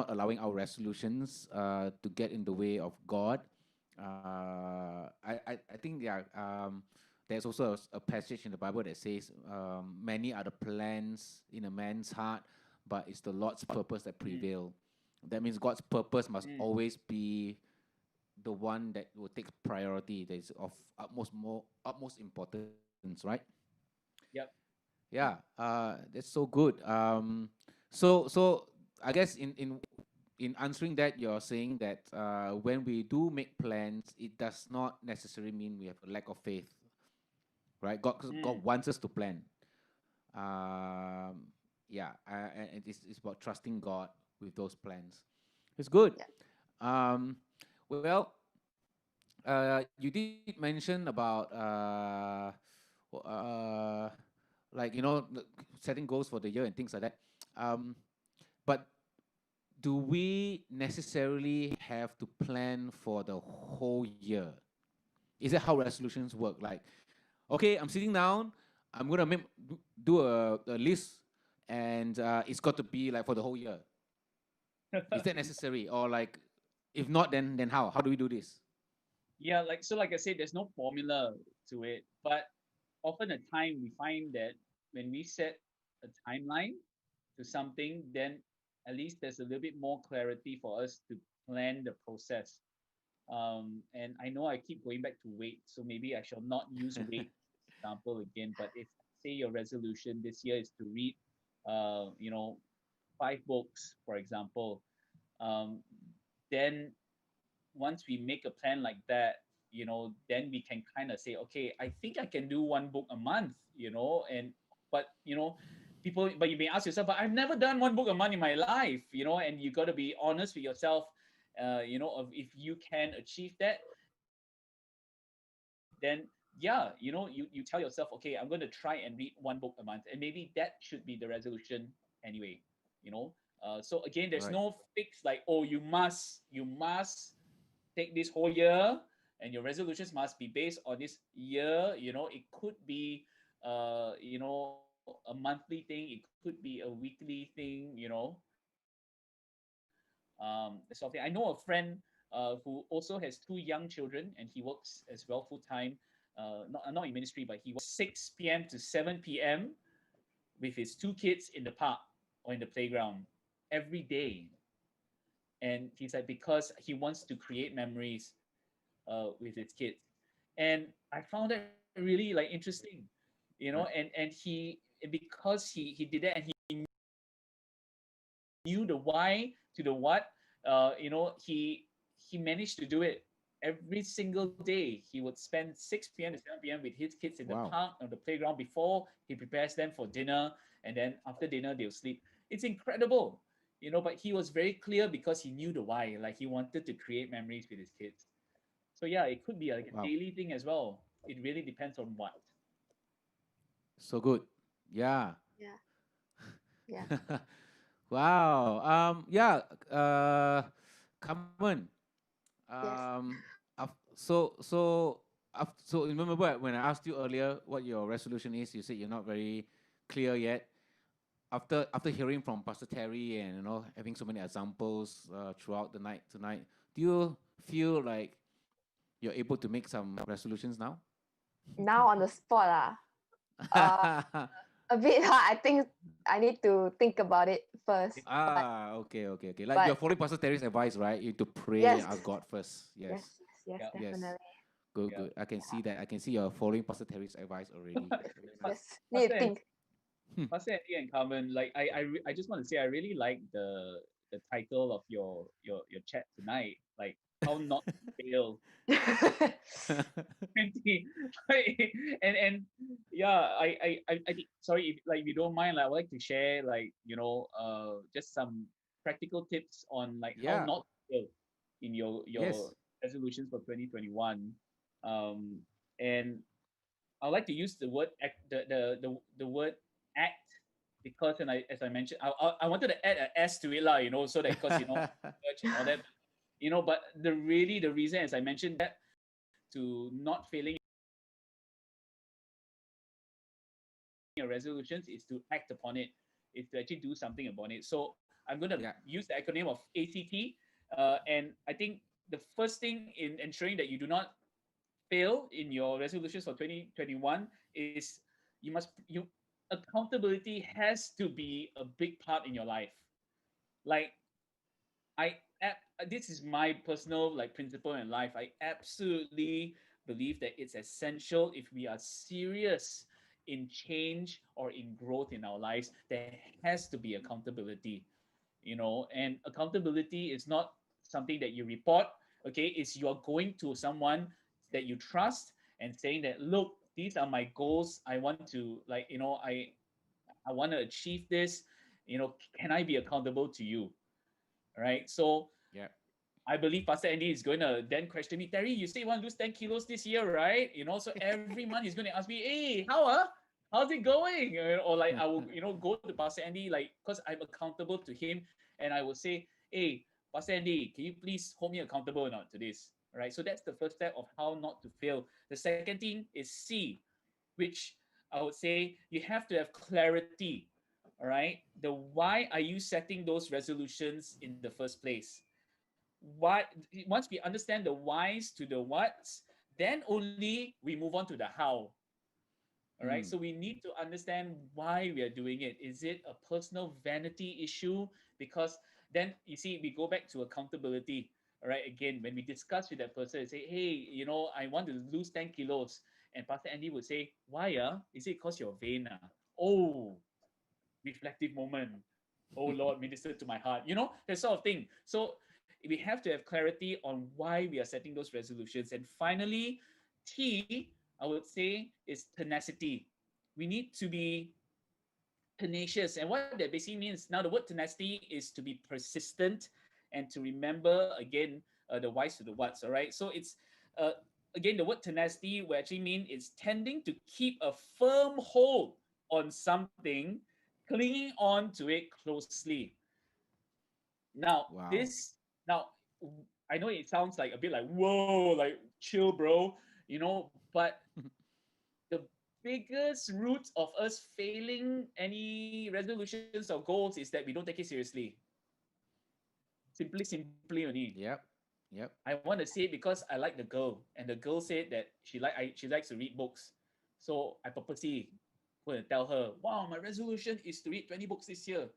allowing our resolutions to get in the way of God. I think yeah. There's also a passage in the Bible that says, "Many are the plans in a man's heart, but it's the Lord's purpose that Mm, prevail." That means God's purpose must mm, always be the one that will take priority. That is of utmost importance, right? yep. Yeah. That's so good. So I guess in answering that, you're saying that when we do make plans, it does not necessarily mean we have a lack of faith, right? God Mm, wants us to plan. Yeah, and it's about trusting God with those plans. It's good. Yeah. Um, well, you did mention about uh, like setting goals for the year and things like that. Um, but do we necessarily have to plan for the whole year? Is that how resolutions work? Like, okay, I'm sitting down, I'm gonna do a list, and it's got to be like for the whole year. Is that necessary, or like, if not, then how? How do we do this? yeah, like I said, there's no formula to it, but often a time we find that when we set a timeline to something, then at least there's a little bit more clarity for us to plan the process. And I know I keep going back to weight, so maybe I shall not use weight example again. But if say your resolution this year is to read, you know, 5 books, for example, um, then once we make a plan like that, then we can kind of say, okay, I think I can do 1 book a month, and but people, but you may ask yourself, but I've never done 1 book a month in my life, and you got to be honest with yourself, of if you can achieve that, then yeah, you tell yourself, okay, I'm going to try and read 1 book a month, and maybe that should be the resolution anyway, you know. So again, there's Right. no fix like, oh, you must take this whole year, and your resolutions must be based on this year. It could be a monthly thing, it could be a weekly thing, that sort of thing. I know a friend who also has 2 young children, and he works as well full time, not in ministry, but he works 6 p.m. to 7 p.m. with his 2 kids in the park or in the playground every day. And he's like, because he wants to create memories with his kids. And I found that really like interesting, Right. and because he did that, and he knew the why to the what, he managed to do it every single day. He would spend 6 p.m. to 7 p.m. with his kids in the Wow. park on the playground before he prepares them for dinner, and then after dinner they'll sleep. It's incredible, but he was very clear because he knew the why. Like, he wanted to create memories with his kids. So yeah, it could be like a Wow. daily thing as well. It really depends on what. So good. Yeah. Yeah. Yeah. Wow. Yeah. Carmen. Yes. So remember when I asked you earlier what your resolution is, you said you're not very clear yet. After hearing from Pastor Terry and having so many examples throughout the night tonight, do you feel like you're able to make some resolutions now? Now on the spot, uh, a bit hard. I think I need to think about it first. Okay. Like you're But following Pastor Terry's advice, right? You need to pray and yes, ask God first. yes, Yes. yes, Yeah, Yes. definitely. Good, yeah. good. I can see that. I can see you're following Pastor Terry's advice already. Very nice. Just need Pastor to and think. Pastor Andy and Carmen, like I just want to say I really like the title of your chat tonight, like how not to fail 20. and yeah, I think, sorry if like if you don't mind, like, I would like to share, like, just some practical tips on like how Yeah. not to fail in your Yes. resolutions for 2021. um and I would like to use the word the word act, because, and as I mentioned, I wanted to add an S to it, lah, so that, because, church and all that, but the reason, as I mentioned, that to not failing your resolutions is to act upon it, is to actually do something about it. So I'm going to Yeah. use the acronym of ACT, and I think the first thing in ensuring that you do not fail in your resolutions for 2021 is you accountability has to be a big part in your life. Like I this is my personal like principle in life. I absolutely believe that it's essential if we are serious in change or in growth in our lives, there has to be accountability, and accountability is not something that you report. Okay, it's you are going to someone that you trust and saying that, look, these are my goals. I want to I want to achieve this. Can I be accountable to you? Right. So Yeah. I believe Pastor Andy is going to then question me, Terry, you say you want to lose 10 kilos this year, right? So every month he's going to ask me, hey, how's it going? Or like I will, go to Pastor Andy, like, because I'm accountable to him, and I will say, hey, Pastor Andy, can you please hold me accountable or not to this? Right. So that's the first step of how not to fail. The second thing is C, which I would say you have to have clarity. All right. The why are you setting those resolutions in the first place? Why Once we understand the whys to the whats, then only we move on to the how. All right, Mm. so we need to understand why we are doing it. Is it a personal vanity issue? Because then you see we go back to accountability. All right, again, when we discuss with that person, say, hey, I want to lose 10 kilos, and Pastor Andy would say, why is it because you're vain? Oh, reflective moment. Oh Lord, minister to my heart. That sort of thing. So we have to have clarity on why we are setting those resolutions. And finally, T, I would say, is tenacity. We need to be tenacious. And what that basically means, now the word tenacity is to be persistent and to remember, again, the whys to the whats. All right. So it's, again, the word tenacity will actually mean it's tending to keep a firm hold on something, clinging on to it closely. Now, Wow. now, I know it sounds like a bit like, whoa, like chill, bro, but the biggest root of us failing any resolutions or goals is that we don't take it seriously. Simply only. Yep. Yep. I want to say it because I like the girl, and the girl said that she likes to read books. So I purposely go and tell her, wow, my resolution is to read 20 books this year.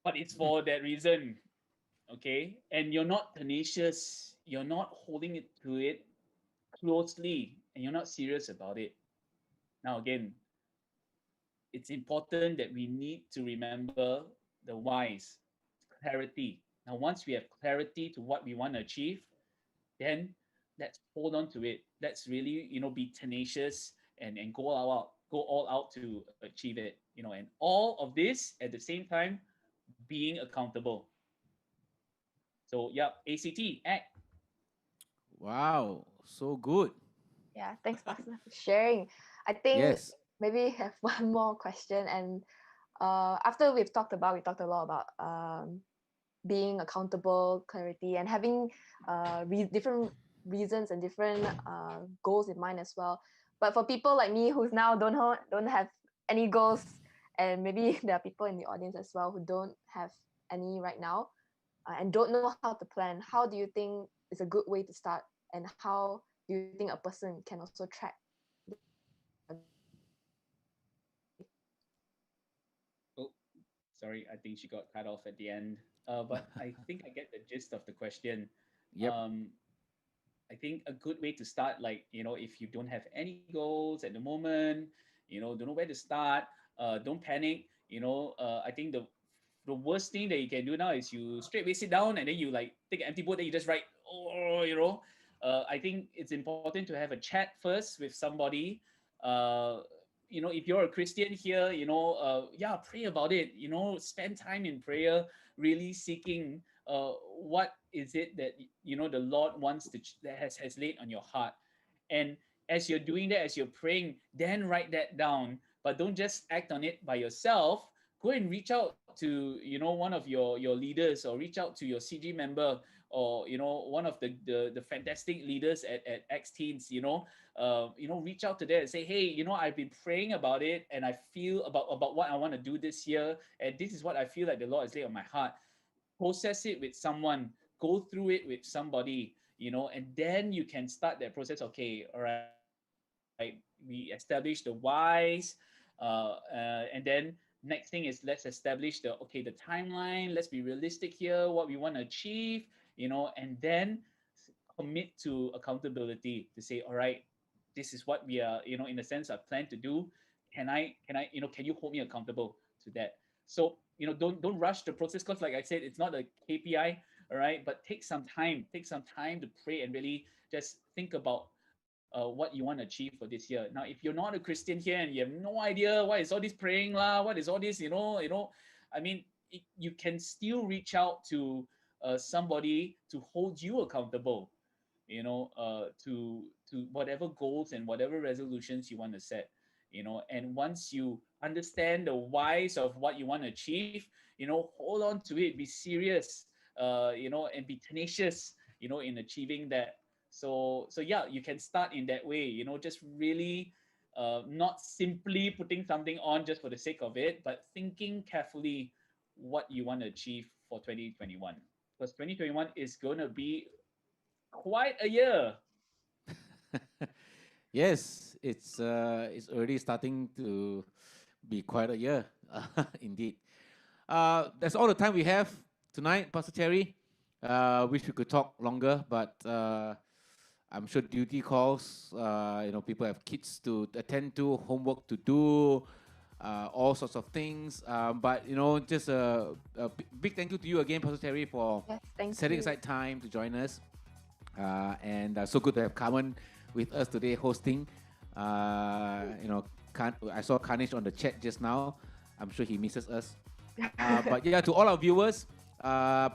But it's for that reason, okay? And you're not tenacious, you're not holding it to it closely, and you're not serious about it. Now, again, it's important that we need to remember the whys, clarity. Now, once we have clarity to what we want to achieve, then let's hold on to it. Let's really, be tenacious and go all out to achieve it. And all of this at the same time being accountable. So, yep, ACT, act. Wow. So good. Yeah, thanks, Pastor, for sharing. I think Yes. maybe have one more question. And after we talked a lot about being accountable, clarity, and having different reasons and different goals in mind as well. But for people like me who's now don't have any goals, and maybe there are people in the audience as well who don't have any right now, and don't know how to plan, how do you think is a good way to start, and how do you think a person can also track? Oh, sorry, I think she got cut off at the end. But I think I get the gist of the question. Yep. Um, I think a good way to start, like, if you don't have any goals at the moment, don't know where to start, don't panic. I think the worst thing that you can do now is you straightway sit down and then you like take an empty board, then you just write, I think it's important to have a chat first with somebody. Uh, if you're a Christian here, yeah, pray about it. Spend time in prayer, really seeking what is it that the Lord wants that has laid on your heart. And as you're doing that, as you're praying, then write that down. But don't just act on it by yourself. Go and reach out to one of your leaders, or reach out to your CG member, or one of the fantastic leaders at X Teens. Reach out to them and say, hey, I've been praying about it, and I feel about what I want to do this year, and this is what I feel like the Lord has laid on my heart. Process it with someone go through it with somebody, and then you can start that process. Okay, all right, we establish the whys, and then next thing is let's establish the timeline. Let's be realistic here, what we want to achieve, and then commit to accountability to say, all right, this is what we are, in a sense, I plan to do. Can you hold me accountable to that? So, don't rush the process, because like I said, it's not a KPI, all right, but take some time to pray and really just think about what you want to achieve for this year. Now, if you're not a Christian here and you have no idea what is all this praying lah, what is all this, I mean, you can still reach out to somebody to hold you accountable, to whatever goals and whatever resolutions you want to set, and once you understand the whys of what you want to achieve, hold on to it, be serious, and be tenacious, in achieving that. So yeah, you can start in that way, just really not simply putting something on just for the sake of it, but thinking carefully what you want to achieve for 2021, because 2021 is going to be quite a year. Yes, it's already starting to be quite a year, indeed. That's all the time we have tonight, Pastor Terry. Wish we could talk longer, but I'm sure duty calls. People have kids to attend to, homework to do, all sorts of things. But just a big thank you to you again, Pastor Terry, for setting aside time to join us. And so good to have KarMun with us today hosting. I saw Karnish on the chat just now. I'm sure he misses us. But yeah, to all our viewers,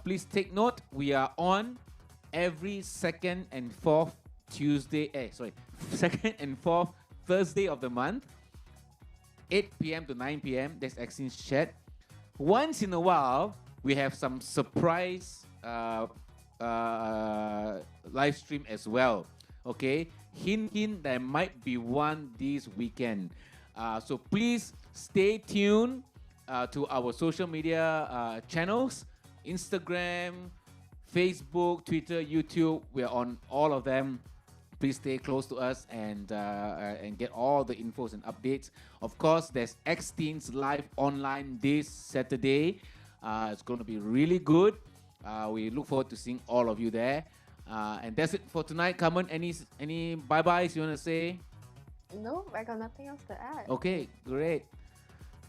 please take note. We are on every second and fourth second and fourth Thursday of the month, 8 p.m. to 9 p.m. That's ATCHAT. Once in a while, we have some surprise live stream as well. Okay, hint, there might be one this weekend. So please stay tuned to our social media channels, Instagram, Facebook, Twitter, YouTube. We are on all of them. Please stay close to us and get all the infos and updates. Of course, there's X-Teens Live online this Saturday. It's going to be really good. We look forward to seeing all of you there. And that's it for tonight. KarMun, any bye-byes you want to say? No, I got nothing else to add. Okay, great.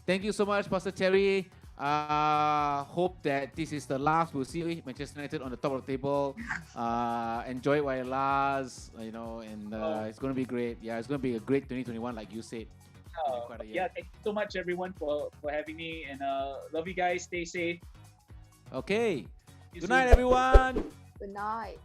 Thank you so much, Pastor Terry. Hope that this is the last. We'll see Manchester United on the top of the table. Enjoy it while it lasts, and it's going to be great. Yeah, it's going to be a great 2021, like you said. Yeah, thank you so much, everyone, for having me. And love you guys. Stay safe. Okay. Good night, everyone. Good night.